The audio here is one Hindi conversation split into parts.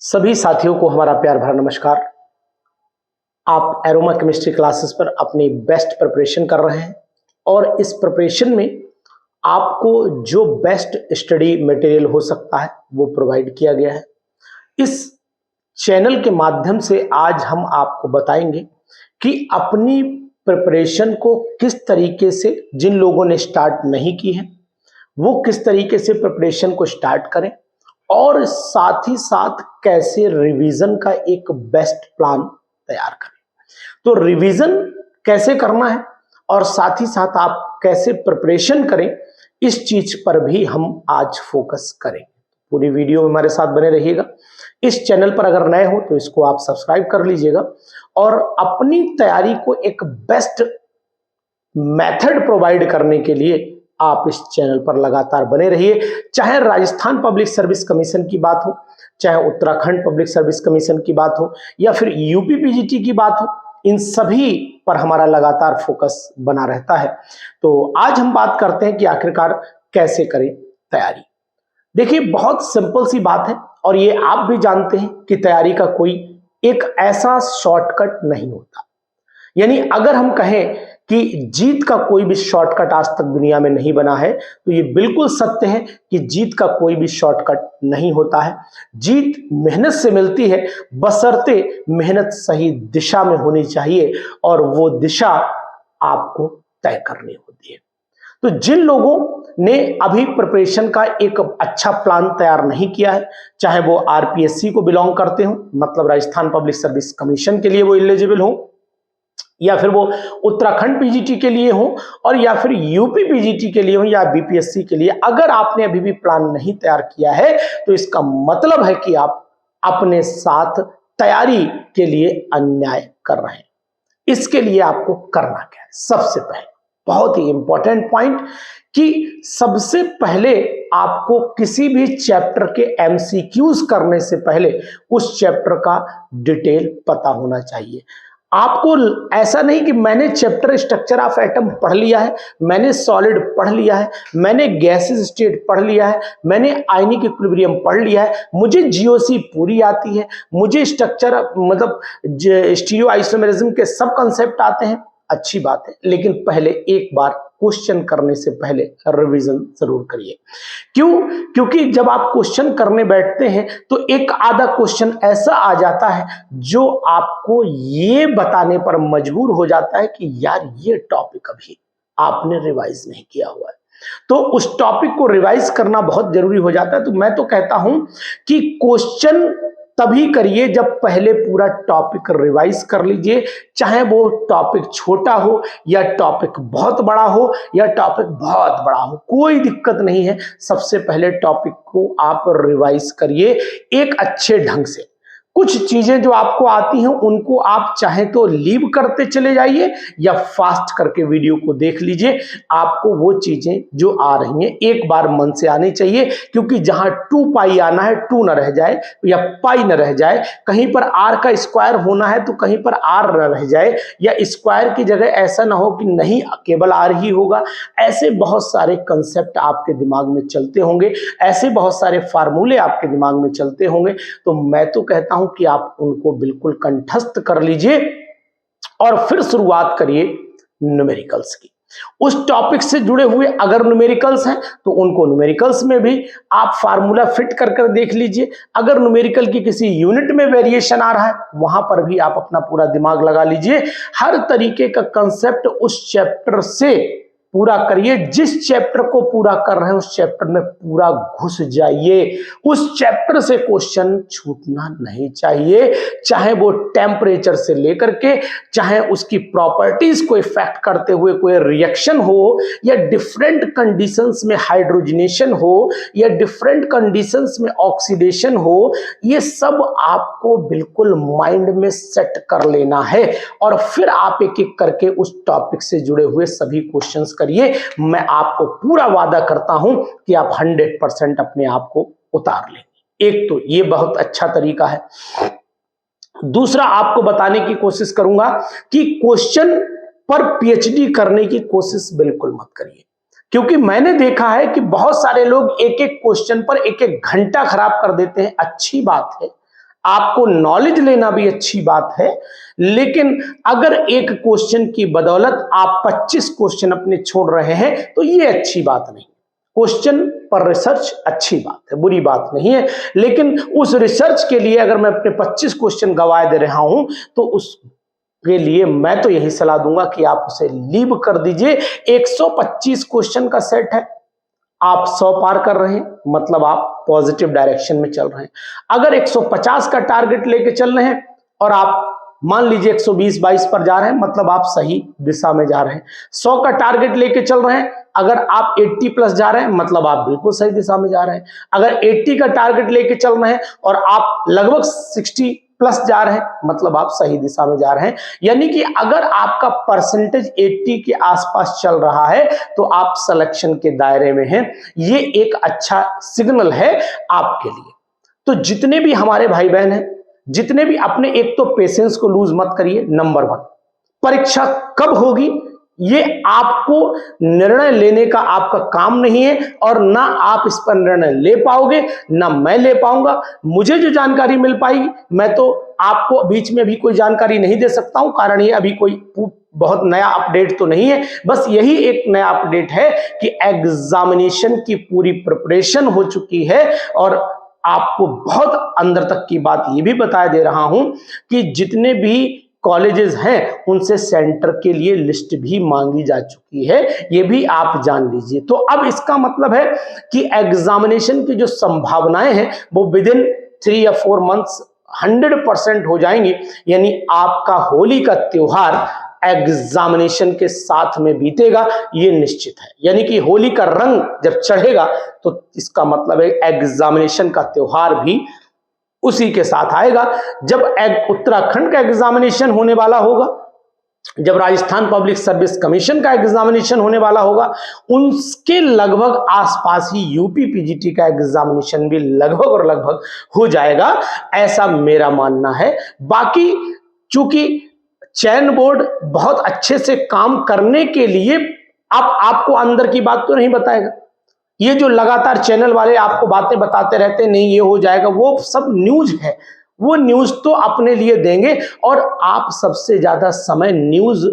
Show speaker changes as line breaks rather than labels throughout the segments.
सभी साथियों को हमारा प्यार भरा नमस्कार। आप एरोमा केमिस्ट्री क्लासेस पर अपनी बेस्ट प्रिपरेशन कर रहे हैं और इस प्रिपरेशन में आपको जो बेस्ट स्टडी मटेरियल हो सकता है वो प्रोवाइड किया गया है। इस चैनल के माध्यम से आज हम आपको बताएंगे कि अपनी प्रिपरेशन को किस तरीके से, जिन लोगों ने स्टार्ट नहीं की है वो किस तरीके से प्रिपरेशन को स्टार्ट करें और साथ ही साथ कैसे रिवीजन का एक बेस्ट प्लान तैयार करें। तो रिवीजन कैसे करना है और साथ ही साथ आप कैसे प्रिपरेशन करें, इस चीज पर भी हम आज फोकस करें। पूरी वीडियो में हमारे साथ बने रहिएगा। इस चैनल पर अगर नए हो तो इसको आप सब्सक्राइब कर लीजिएगा और अपनी तैयारी को एक बेस्ट मेथड प्रोवाइड करने के लिए आप इस चैनल पर लगातार बने रहिए। चाहे राजस्थान पब्लिक सर्विस कमीशन की बात हो, चाहे उत्तराखंड पब्लिक सर्विस कमीशन की बात हो या फिर यूपी पीजीटी की बात हो, इन सभी पर हमारा लगातार फोकस बना रहता है। तो आज हम बात करते हैं कि आखिरकार कैसे करें तैयारी। देखिए, बहुत सिंपल सी बात है और ये आप भी जानते हैं कि तैयारी का कोई एक ऐसा शॉर्टकट नहीं होता। यानी अगर हम कहें कि जीत का कोई भी शॉर्टकट आज तक दुनिया में नहीं बना है तो ये बिल्कुल सत्य है कि जीत का कोई भी शॉर्टकट नहीं होता है। जीत मेहनत से मिलती है, बशर्ते मेहनत सही दिशा में होनी चाहिए और वो दिशा आपको तय करनी होती है। तो जिन लोगों ने अभी प्रिपरेशन का एक अच्छा प्लान तैयार नहीं किया है, चाहे वो आरपीएससी को बिलोंग करते हो, मतलब राजस्थान पब्लिक सर्विस कमीशन के लिए वो एलिजिबल हो, या फिर वो उत्तराखंड पीजीटी के लिए हो और या फिर यूपी पीजीटी के लिए हो या बीपीएससी के लिए, अगर आपने अभी भी प्लान नहीं तैयार किया है तो इसका मतलब है कि आप अपने साथ तैयारी के लिए अन्याय कर रहे हैं। इसके लिए आपको करना क्या है? सबसे पहले बहुत ही इंपॉर्टेंट पॉइंट कि सबसे पहले आपको किसी भी चैप्टर के एमसीक्यूज करने से पहले उस चैप्टर का डिटेल पता होना चाहिए। आपको ऐसा नहीं कि मैंने चैप्टर स्ट्रक्चर ऑफ एटम पढ़ लिया है, मैंने सॉलिड पढ़ लिया है, मैंने गैसेस स्टेट पढ़ लिया है, मैंने आयनिक इक्विलिब्रियम पढ़ लिया है, मुझे जीओसी पूरी आती है, मुझे स्ट्रक्चर मतलब स्टीरियो आइसोमेरिज्म के सब कंसेप्ट आते हैं। अच्छी बात है, लेकिन पहले एक बार क्वेश्चन करने से पहले रिवीजन जरूर करिए। क्यों? क्योंकि जब आप क्वेश्चन करने बैठते हैं तो एक आधा क्वेश्चन ऐसा आ जाता है जो आपको ये बताने पर मजबूर हो जाता है कि यार ये टॉपिक अभी आपने रिवाइज नहीं किया हुआ है, तो उस टॉपिक को रिवाइज करना बहुत जरूरी हो जाता है। तो मैं तो कहता हूं कि क्वेश्चन तभी करिए जब पहले पूरा टॉपिक रिवाइज कर लीजिए, चाहे वो टॉपिक छोटा हो या टॉपिक बहुत बड़ा हो या टॉपिक बहुत बड़ा हो, कोई दिक्कत नहीं है। सबसे पहले टॉपिक को आप रिवाइज करिए एक अच्छे ढंग से। कुछ चीजें जो आपको आती हैं उनको आप चाहे तो लीव करते चले जाइए या फास्ट करके वीडियो को देख लीजिए। आपको वो चीजें जो आ रही हैं एक बार मन से आनी चाहिए, क्योंकि जहां 2 पाई आना है 2 न रह जाए या पाई न रह जाए, कहीं पर आर का स्क्वायर होना है तो कहीं पर आर न रह जाए, या स्क्वायर की जगह ऐसा ना हो कि नहीं केवल आर ही होगा। ऐसे बहुत सारे कंसेप्ट आपके दिमाग में चलते होंगे, ऐसे बहुत सारे फार्मूले आपके दिमाग में चलते होंगे। तो मैं तो कहता हूं कि आप उनको बिल्कुल कंठस्थ कर लीजिए और फिर शुरुआत करिए न्यूमेरिकल्स की। उस टॉपिक से जुड़े हुए अगर न्यूमेरिकल्स हैं तो उनको न्यूमेरिकल्स में भी आप फार्मूला फिट कर कर देख लीजिए। अगर न्यूमेरिकल की किसी यूनिट में वेरिएशन आ रहा है वहां पर भी आप अपना पूरा दिमाग लगा लीजिए। हर तरीके का कंसेप्ट उस चैप्टर से पूरा करिए। जिस चैप्टर को पूरा कर रहे हैं उस चैप्टर में पूरा घुस जाइए। उस चैप्टर से क्वेश्चन छूटना नहीं चाहिए, चाहे वो टेम्परेचर से लेकर के, चाहे उसकी प्रॉपर्टीज को इफेक्ट करते हुए कोई रिएक्शन हो, या डिफरेंट कंडीशंस में हाइड्रोजनेशन हो, या डिफरेंट कंडीशंस में ऑक्सीडेशन हो। ये सब आपको बिल्कुल माइंड में सेट कर लेना है और फिर आप एक एक करके उस टॉपिक से जुड़े हुए सभी क्वेश्चंस करिए। मैं आपको पूरा वादा करता हूं कि आप 100% अपने आप को उतार लेंगे। एक तो ये बहुत अच्छा तरीका है। दूसरा, आपको बताने की कोशिश करूंगा कि क्वेश्चन पर पीएचडी करने की कोशिश बिल्कुल मत करिए, क्योंकि मैंने देखा है कि बहुत सारे लोग एक एक क्वेश्चन पर एक एक घंटा खराब कर देते हैं। अच्छी बात है, आपको नॉलेज लेना भी अच्छी बात है, लेकिन अगर एक क्वेश्चन की बदौलत आप 25 क्वेश्चन अपने छोड़ रहे हैं तो ये अच्छी बात नहीं। क्वेश्चन पर रिसर्च अच्छी बात है, बुरी बात नहीं है, लेकिन उस रिसर्च के लिए अगर मैं अपने 25 क्वेश्चन गंवा दे रहा हूं तो उसके लिए मैं तो यही सलाह दूंगा कि आप उसे लीव कर दीजिए। 125 क्वेश्चन का सेट है, आप 100 पार कर रहे हैं, मतलब आप पॉजिटिव डायरेक्शन में चल रहे हैं। अगर 150 का टारगेट लेके चल रहे हैं और आप मान लीजिए 120-22 पर जा रहे हैं, मतलब आप सही दिशा में जा रहे हैं। 100 का टारगेट लेके चल रहे हैं, अगर आप 80 प्लस जा रहे हैं, मतलब आप बिल्कुल सही दिशा में जा रहे हैं। अगर 80 का टारगेट लेके चल रहे हैं और आप लगभग 60 प्लस जा रहे हैं, मतलब आप सही दिशा में जा रहे हैं। यानी कि अगर आपका परसेंटेज 80 के आसपास चल रहा है तो आप सिलेक्शन के दायरे में हैं। ये एक अच्छा सिग्नल है आपके लिए। तो जितने भी हमारे भाई बहन हैं, जितने भी अपने, एक तो पेशेंस को लूज मत करिए। नंबर 1, परीक्षा कब होगी ये आपको निर्णय लेने का आपका काम नहीं है, और ना आप इस पर निर्णय ले पाओगे, ना मैं ले पाऊंगा। मुझे जो जानकारी मिल पाएगी मैं तो आपको बीच में भी कोई जानकारी नहीं दे सकता हूं, कारण ये अभी कोई बहुत नया अपडेट तो नहीं है। बस यही एक नया अपडेट है कि एग्जामिनेशन की पूरी प्रिपरेशन हो चुकी है, और आपको बहुत अंदर तक की बात ये भी बता दे रहा हूं कि जितने भी कॉलेजेस हैं उनसे सेंटर के लिए लिस्ट भी मांगी जा चुकी है, ये भी आप जान लीजिए। तो अब इसका मतलब है कि एग्जामिनेशन की जो संभावनाएं हैं वो विद इन 3 या 4 मंथ्स 100% हो जाएंगी। यानी आपका होली का त्योहार एग्जामिनेशन के साथ में बीतेगा, ये निश्चित है। यानी कि होली का रंग जब चढ़ेगा तो इसका मतलब है एग्जामिनेशन का त्योहार भी उसी के साथ आएगा। जब उत्तराखंड का एग्जामिनेशन होने वाला होगा, जब राजस्थान पब्लिक सर्विस कमीशन का एग्जामिनेशन होने वाला होगा, उनके लगभग आसपास ही यूपी पीजीटी का एग्जामिनेशन भी लगभग और लगभग हो जाएगा, ऐसा मेरा मानना है। बाकी चूंकि चयन बोर्ड बहुत अच्छे से काम करने के लिए अब आपको अंदर की बात तो नहीं बताएगा। ये जो लगातार चैनल वाले आपको बातें बताते रहते नहीं ये हो जाएगा, वो सब न्यूज है, वो न्यूज तो अपने लिए देंगे, और आप सबसे ज्यादा समय न्यूज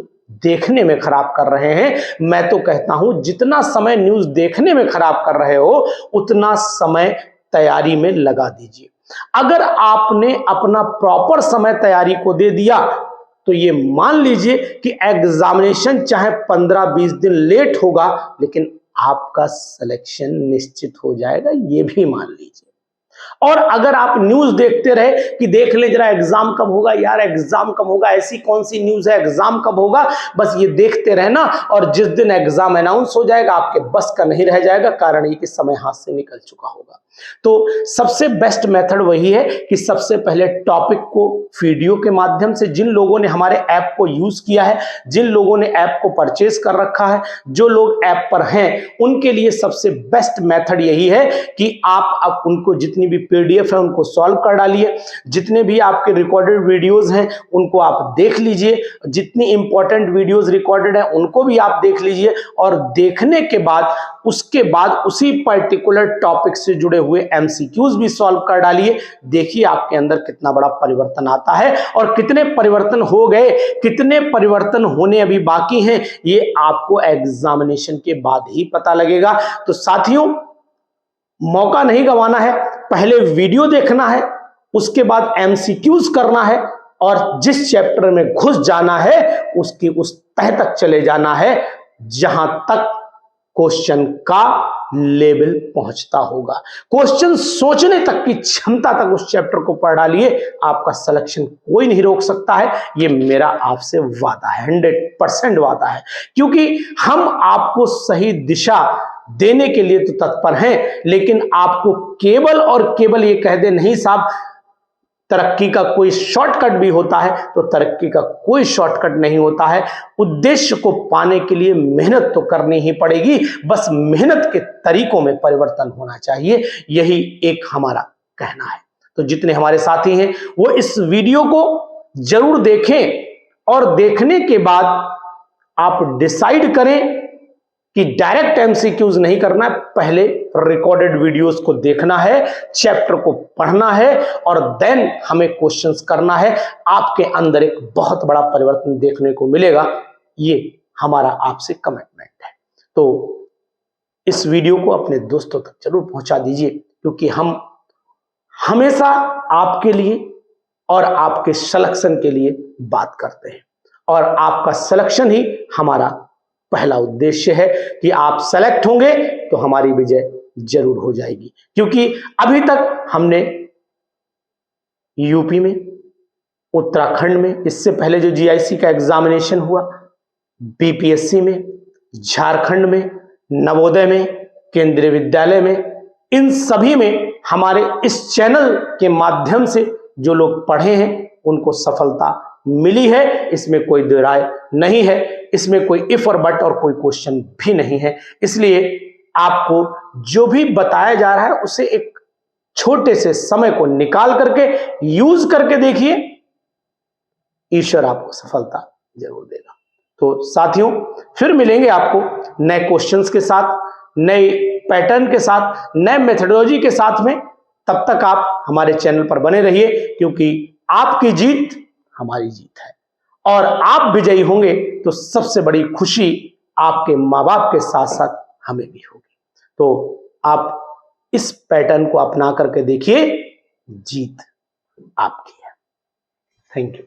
देखने में खराब कर रहे हैं। मैं तो कहता हूं जितना समय न्यूज देखने में खराब कर रहे हो उतना समय तैयारी में लगा दीजिए। अगर आपने अपना प्रॉपर समय तैयारी को दे दिया तो ये मान लीजिए कि एग्जामिनेशन चाहे 15-20 दिन लेट होगा, लेकिन आपका सिलेक्शन निश्चित हो जाएगा, ये भी मान लीजिए। और अगर आप न्यूज देखते रहे कि देख ले जरा एग्जाम कब होगा, यार एग्जाम कब होगा, ऐसी कौन सी न्यूज है, एग्जाम कब होगा, बस ये देखते रहना, और जिस दिन एग्जाम अनाउंस हो जाएगा आपके बस का नहीं रह जाएगा, कारण ये कि समय हाथ से निकल चुका होगा। तो सबसे बेस्ट मेथड वही है कि सबसे पहले टॉपिक को वीडियो के माध्यम से, जिन लोगों ने हमारे ऐप को यूज किया है, जिन लोगों ने ऐप को परचेज कर रखा है, जो लोग ऐप पर हैं, उनके लिए सबसे बेस्ट मेथड यही है कि आप अब उनको जितनी भी पीडीएफ है उनको सॉल्व कर डालिए, जितने भी आपके रिकॉर्डेड वीडियोस हैं उनको आप देख लीजिए, जितनी इंपॉर्टेंट वीडियोस रिकॉर्डेड हैं उनको भी आप देख लीजिए, और देखने के बाद उसके बाद उसी पर्टिकुलर टॉपिक से जुड़े हुए एमसीक्यूज भी सॉल्व कर डालिए। देखिए आपके अंदर कितना बड़ा परिवर्तन आता है, और कितने परिवर्तन हो गए, कितने परिवर्तन होने अभी बाकी हैं, ये आपको एग्जामिनेशन के बाद ही पता लगेगा। तो साथियों, मौका नहीं गंवाना है, पहले वीडियो देखना है, उसके बाद एमसीक्यूज करना है, और जिस चैप्टर में घुस जाना है उसकी उस तह तक चले जाना है जहां तक क्वेश्चन का लेवल पहुंचता होगा। क्वेश्चन सोचने तक की क्षमता तक उस चैप्टर को पढ़ डालिए, आपका सिलेक्शन कोई नहीं रोक सकता है, ये मेरा आपसे वादा है, 100% वादा है, क्योंकि हम आपको सही दिशा देने के लिए तो तत्पर हैं, लेकिन आपको केवल और केवल ये कह दे नहीं साहब तरक्की का कोई शॉर्टकट भी होता है, तो तरक्की का कोई शॉर्टकट नहीं होता है। उद्देश्य को पाने के लिए मेहनत तो करनी ही पड़ेगी, बस मेहनत के तरीकों में परिवर्तन होना चाहिए, यही एक हमारा कहना है। तो जितने हमारे साथी हैं वो इस वीडियो को जरूर देखें, और देखने के बाद आप डिसाइड करें कि डायरेक्ट एमसीक्यूज नहीं करना है, पहले रिकॉर्डेड वीडियोस को देखना है, चैप्टर को पढ़ना है और देन हमें क्वेश्चंस करना है। आपके अंदर एक बहुत बड़ा परिवर्तन देखने को मिलेगा, ये हमारा आपसे कमिटमेंट है। तो इस वीडियो को अपने दोस्तों तक जरूर पहुंचा दीजिए, क्योंकि हम हमेशा आपके लिए और आपके सिलेक्शन के लिए बात करते हैं और आपका सिलेक्शन ही हमारा पहला उद्देश्य है कि आप सेलेक्ट होंगे तो हमारी विजय जरूर हो जाएगी। क्योंकि अभी तक हमने यूपी में, उत्तराखंड में, इससे पहले जो जीआईसी का एग्जामिनेशन हुआ, बीपीएससी में, झारखंड में, नवोदय में, केंद्रीय विद्यालय में, इन सभी में हमारे इस चैनल के माध्यम से जो लोग पढ़े हैं उनको सफलता मिली है। इसमें कोई दो राय नहीं है, इसमें कोई इफ और बट और कोई क्वेश्चन भी नहीं है। इसलिए आपको जो भी बताया जा रहा है उसे एक छोटे से समय को निकाल करके यूज करके देखिए, ईश्वर आपको सफलता जरूर देगा। तो साथियों, फिर मिलेंगे आपको नए क्वेश्चंस के साथ, नए पैटर्न के साथ, नए मेथोडोलॉजी के साथ में। तब तक आप हमारे चैनल पर बने रहिए, क्योंकि आपकी जीत हमारी जीत है और आप विजयी होंगे तो सबसे बड़ी खुशी आपके माँ बाप के साथ साथ हमें भी होगी। तो आप इस पैटर्न को अपना करके देखिए, जीत आपकी है। Thank you.